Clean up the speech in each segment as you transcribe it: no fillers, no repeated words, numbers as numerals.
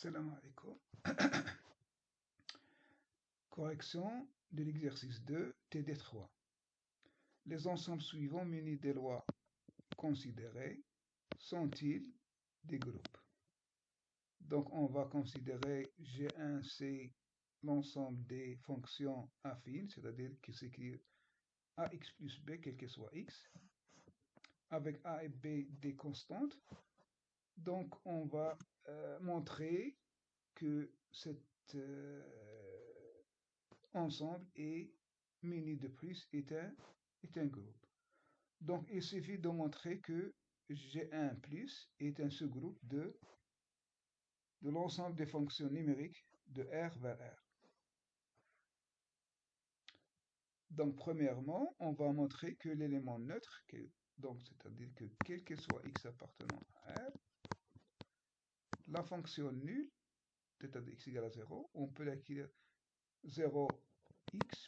Salam alaikum. Correction de l'exercice 2, TD3. Les ensembles suivants munis des lois considérées sont-ils des groupes? Donc on va considérer G1, c'est l'ensemble des fonctions affines, c'est-à-dire qui s'écrit ax plus b, quel que soit x, avec a et b des constantes. Donc on va montrer que cet ensemble est muni de plus est un groupe. Donc il suffit de montrer que G1 plus est un sous-groupe de l'ensemble des fonctions numériques de R vers R. Donc premièrement, on va montrer que l'élément neutre, donc c'est-à-dire que quel que soit x appartenant à R, la fonction nulle, c'est-à-dire x égale à 0, on peut l'écrire 0x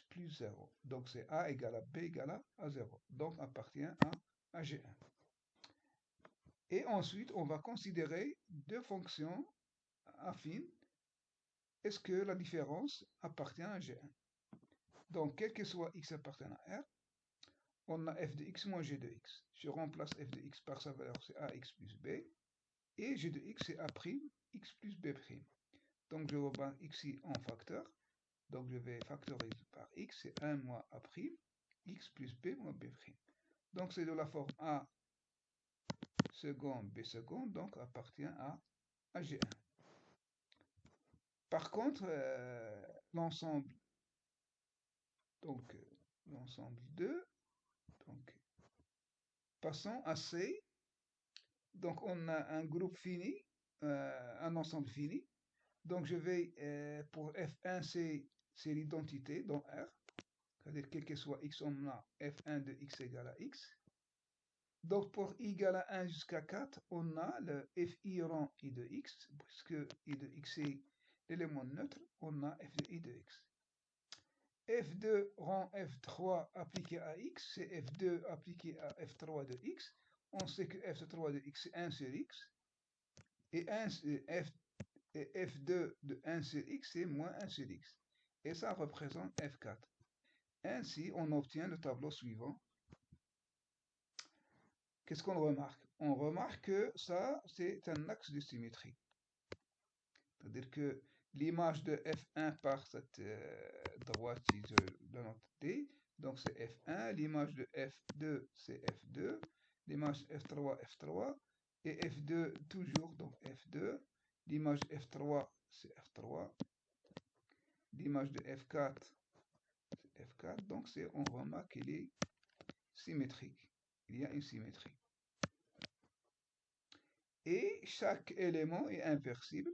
plus 0. Donc c'est a égale à b égale à 0. Donc appartient à G1. Et ensuite, on va considérer deux fonctions affines. Est-ce que la différence appartient à G1? Donc, quel que soit x appartenant à R, on a f de x moins g de x. Je remplace f de x par sa valeur, c'est ax plus b. Et g de x, c'est a' x plus b'. Donc, je reprends ici en facteur. Donc, je vais factoriser par x, c'est 1 moins a', x plus b moins b'. Donc, c'est de la forme a seconde, b seconde, donc appartient à G1. Par contre, l'ensemble, donc l'ensemble 2, donc passons à C. Donc on a un groupe fini, un ensemble fini. Donc je vais, pour F1, c'est l'identité dans R. C'est-à-dire quel que soit x, on a F1 de x égale à x. Donc pour i égale à 1 jusqu'à 4, on a le fi rang i de x, puisque i de x est l'élément neutre, on a f de i de x. F2 rang F3 appliqué à x, c'est F2 appliqué à F3 de x. On sait que F3 de x, c'est 1 sur x. Et, F2 de 1 sur x, c'est moins 1 sur x. Et ça représente F4. Ainsi, on obtient le tableau suivant. Qu'est-ce qu'on remarque? On remarque que ça, c'est un axe de symétrie. C'est-à-dire que l'image de F1 par cette droite, si je la note D, donc c'est F1, l'image de F2, c'est F2, l'image F3, F3, et F2 toujours, donc F2, l'image F3, c'est F3, l'image de F4, c'est F4, donc on remarque qu'il est symétrique. Il y a une symétrie. Et chaque élément est inversible.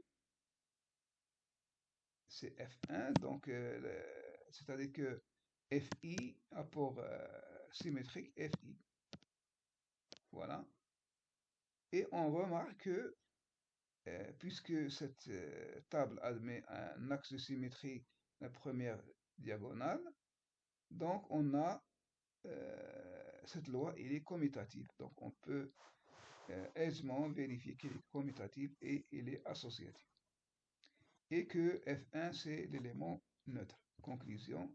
C'est F1, donc c'est-à-dire que FI a pour symétrique FI. Voilà. Et on remarque que, puisque cette table admet un axe de symétrie, la première diagonale, donc on a cette loi, elle est commutative. Donc on peut aisément vérifier qu'elle est commutative et elle est associative. Et que F1, c'est l'élément neutre. Conclusion.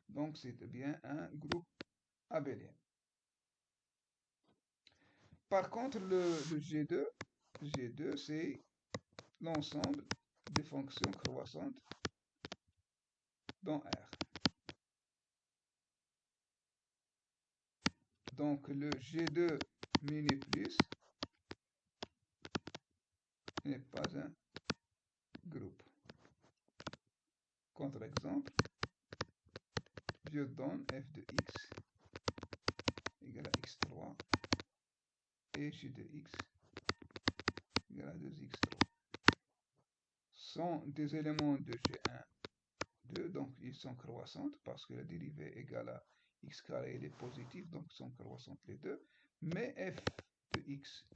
Donc, c'est bien un groupe abélien. Par contre, le G2, c'est l'ensemble des fonctions croissantes dans R. Donc, le G2 mini plus n'est pas un groupe. Contre-exemple, je donne f de x égale à x3 et g de x égale à 2x3. Sont des éléments de G1, 2, donc ils sont croissantes parce que la dérivée égale à x carré est positive, donc ils sont croissantes les deux. Mais f de x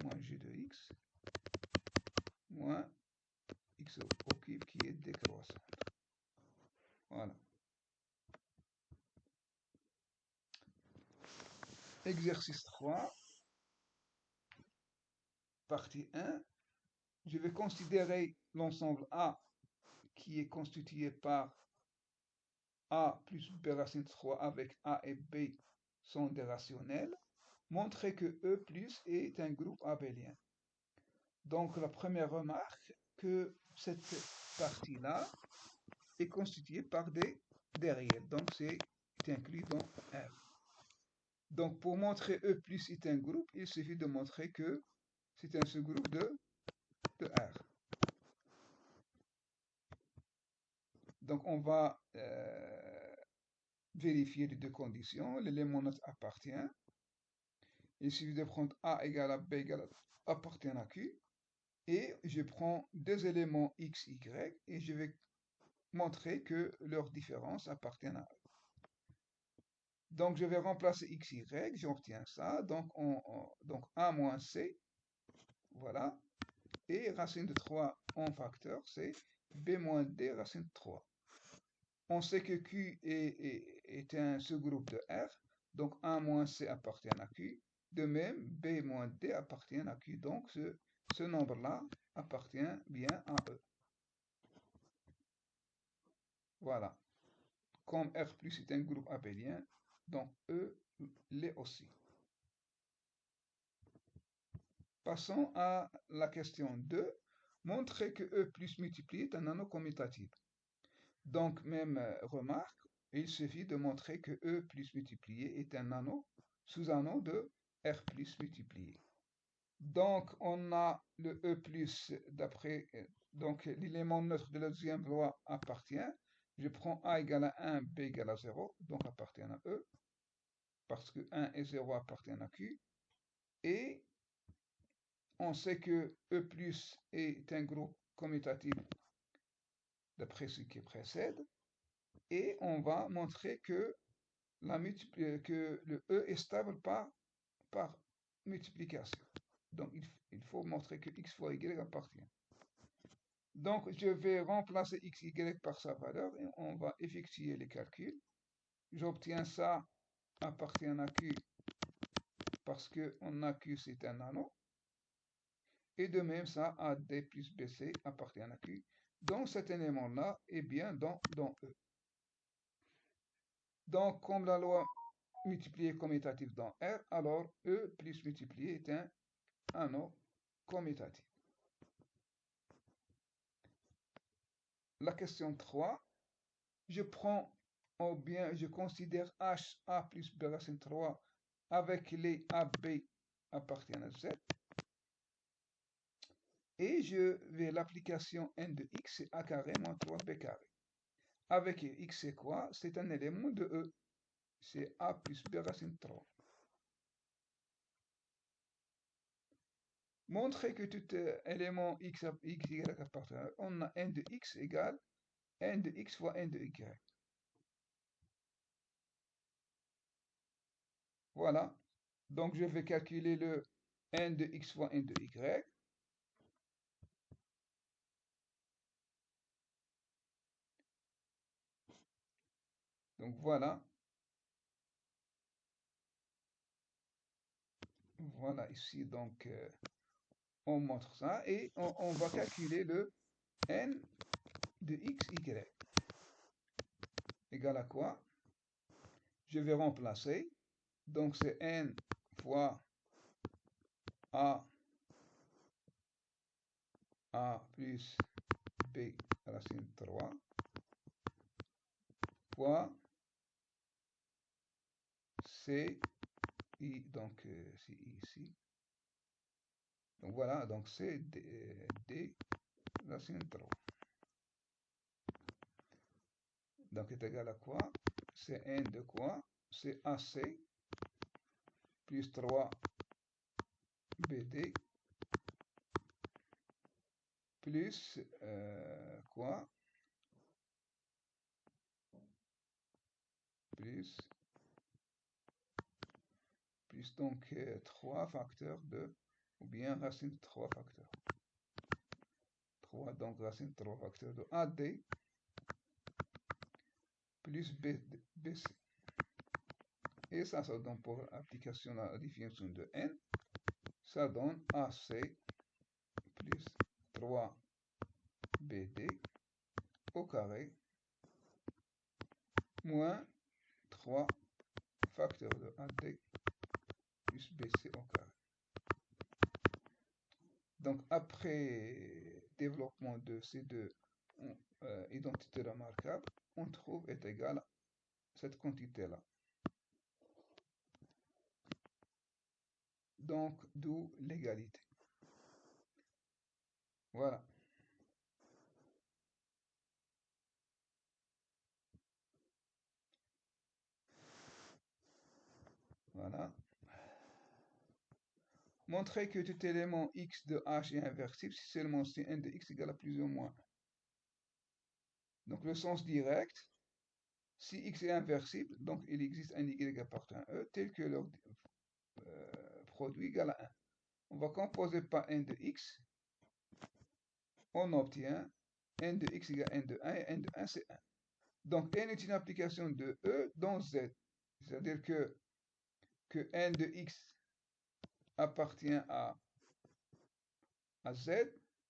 moins g de x moins x au cube qui est décroissante. Voilà. Exercice 3, partie 1. je vais considérer l'ensemble A qui est constitué par A plus B racine 3 avec A et B sont des rationnels, montrer que E plus est un groupe abélien. Donc la première remarque, que cette partie-là est constituée par des réels, donc c'est inclus dans R. Donc pour montrer E plus est un groupe, il suffit de montrer que c'est un sous-groupe de R. Donc on va vérifier les deux conditions. L'élément neutre appartient. Il suffit de prendre A égale à B égale à appartient à Q. Et je prends deux éléments X, Y et je vais montrer que leurs différences appartiennent à eux. Donc je vais remplacer X, Y, j'obtiens ça. Donc, donc A moins C, voilà. Et racine de 3 en facteur, c'est B moins D racine de 3. On sait que Q est un sous-groupe de R, donc A moins C appartient à Q. De même, B moins D appartient à Q, donc ce nombre-là appartient bien à E. Voilà. Comme R plus est un groupe abélien, donc E l'est aussi. Passons à la question 2. Montrer que E plus multiplié est un anneau commutatif. Donc, même remarque, il suffit de montrer que E plus multiplié est un anneau, sous-anneau de R plus multiplié. Donc, on a le E plus d'après, donc l'élément neutre de la deuxième loi appartient. Je prends A égale à 1, B égale à 0, donc appartient à E, parce que 1 et 0 appartiennent à Q. Et on sait que E plus est un groupe commutatif d'après ce qui précède. Et on va montrer que, que le E est stable par multiplication. Donc il faut montrer que x fois y appartient. Donc je vais remplacer x, y par sa valeur et on va effectuer les calculs. J'obtiens ça appartient à Q parce qu'on a Q c'est un anneau. Et de même ça AD plus BC appartient à Q. Donc cet élément-là est bien dans E. Donc comme la loi multiplié commutatif dans R, alors E plus multiplié est un anneau commutatif. La question 3, je prends ou bien je considère H A plus B racine 3 avec les AB appartiennent à Z. Et je vais l'application n de x, c'est a carré moins 3b carré. Avec x c'est quoi? C'est un élément de E. C'est a plus b racine 3. Montrer que tout élément x, y appartient à E, on a n de x égale n de x fois n de y. Voilà. Donc je vais calculer le n de x fois n de y. Donc voilà. Voilà ici, donc on montre ça et on va calculer le n de x, y. Égal à quoi? Je vais remplacer. Donc c'est n fois a plus b racine 3 fois c i, donc c'est ici. Donc voilà, donc c'est d racine 3. Donc est égal à quoi? C'est n de quoi? C'est AC plus 3 BD plus quoi? Plus donc 3 facteurs de, ou bien racine de 3 facteurs. 3 donc racine de 3 facteurs de AD plus BC. Et ça donne pour application à la définition de n, ça donne AC plus 3BD au carré moins 3 facteur de AD plus BC au carré. Donc, après développement de ces deux identités remarquables, on trouve est égal à cette quantité-là. Donc, d'où l'égalité. Voilà. Voilà. Montrer que tout élément x de h est inversible si seulement si n de x égale à plus ou moins 1. Donc, le sens direct, si x est inversible, donc il existe un y appartenant à E tel que leur produit égale à 1. On va composer par n de x, on obtient n de x égale n de 1 et n de 1 c'est 1. Donc n est une application de E dans Z. C'est-à-dire que n de x appartient à Z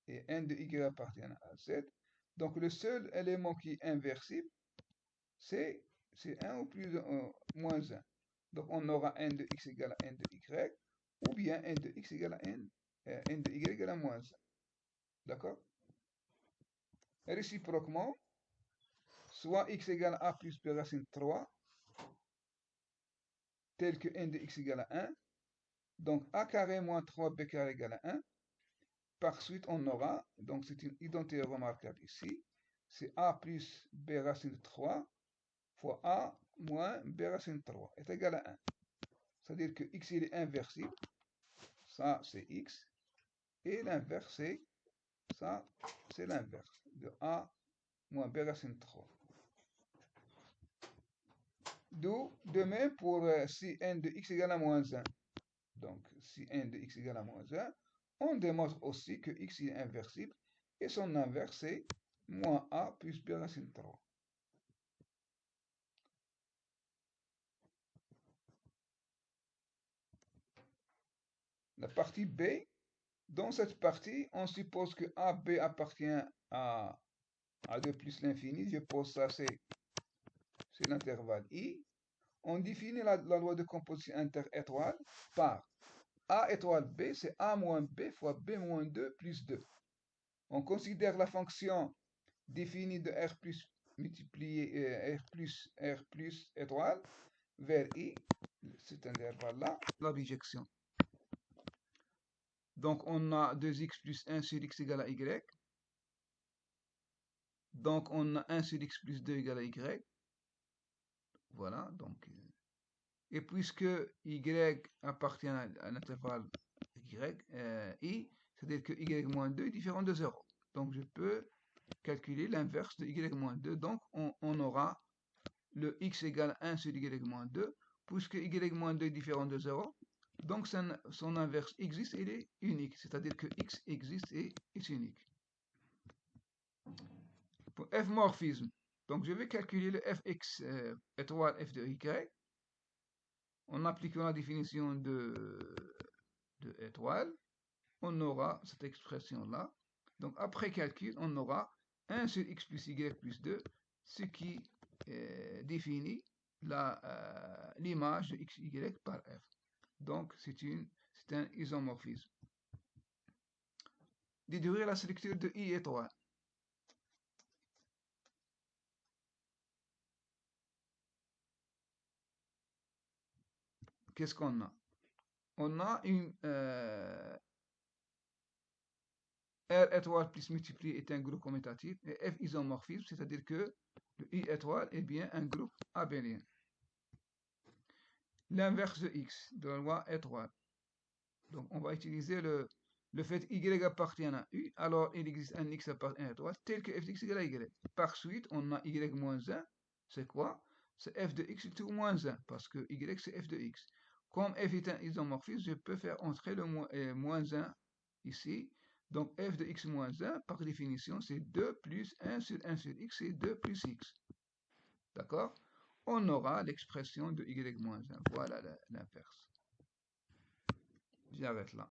et n de y appartient à Z. Donc le seul élément qui est inversible, c'est 1 ou plus moins 1. Donc on aura n de x égale à n de y, ou bien n de x égale à n de y égale à moins 1. D'accord? Réciproquement, soit x égale à a plus b racine 3, tel que n de x égale à 1. Donc a carré moins 3b carré égale à 1. Par suite, on aura, donc c'est une identité remarquable ici, c'est a plus b racine de 3 fois a moins b racine de 3 est égal à 1. C'est-à-dire que x il est inversible, ça c'est x, et l'inverse c'est, ça c'est l'inverse de a moins b racine de 3. D'où, de même pour si n de x égale à moins 1. Donc, si n de x égale à moins 1, on démontre aussi que x est inversible, et son inverse c'est moins a plus b racine de 3. La partie B, dans cette partie, on suppose que AB appartient à 2 plus l'infini. Je pose ça, c'est l'intervalle I. On définit la loi de composition interétoile par A étoile B, c'est A moins B fois B moins 2 plus 2. On considère la fonction définie de R plus multiplié R plus étoile vers I, cet intervalle-là, la bijection. Donc, on a 2x plus 1 sur x égale à y. Donc, on a 1 sur x plus 2 égale à y. Voilà, donc. Et puisque y appartient à l'intervalle y, I, c'est-à-dire que y moins 2 est différent de 0. Donc, je peux calculer l'inverse de y moins 2. Donc, on aura le x égale 1 sur y moins 2. Puisque y moins 2 est différent de 0, donc son inverse existe, il est unique. C'est-à-dire que x existe et est unique. Pour f morphisme, donc je vais calculer le fx étoile f de y en appliquant la définition de étoile. On aura cette expression-là. Donc après calcul, on aura 1 sur x plus y plus 2, ce qui définit l'image de x, y par f. Donc c'est un isomorphisme. Déduire la structure de I étoile. Qu'est-ce qu'on a? On a une R étoile plus multiplié est un groupe commutatif et F isomorphisme, c'est-à-dire que le I étoile est bien un groupe abélien. L'inverse de X, de la loi étoile. Donc on va utiliser le fait Y appartient à U, alors il existe un X appartient à étoile, tel que f de X égale à Y. Par suite, on a Y moins 1, c'est quoi? C'est f de X tout moins 1, parce que Y c'est f de X. Comme f est un isomorphisme, je peux faire entrer le moins 1 ici. Donc f de x moins 1, par définition, c'est 2 plus 1 sur x, c'est 2 plus x. D'accord? On aura l'expression de y moins 1. Voilà l'inverse. J'arrête là.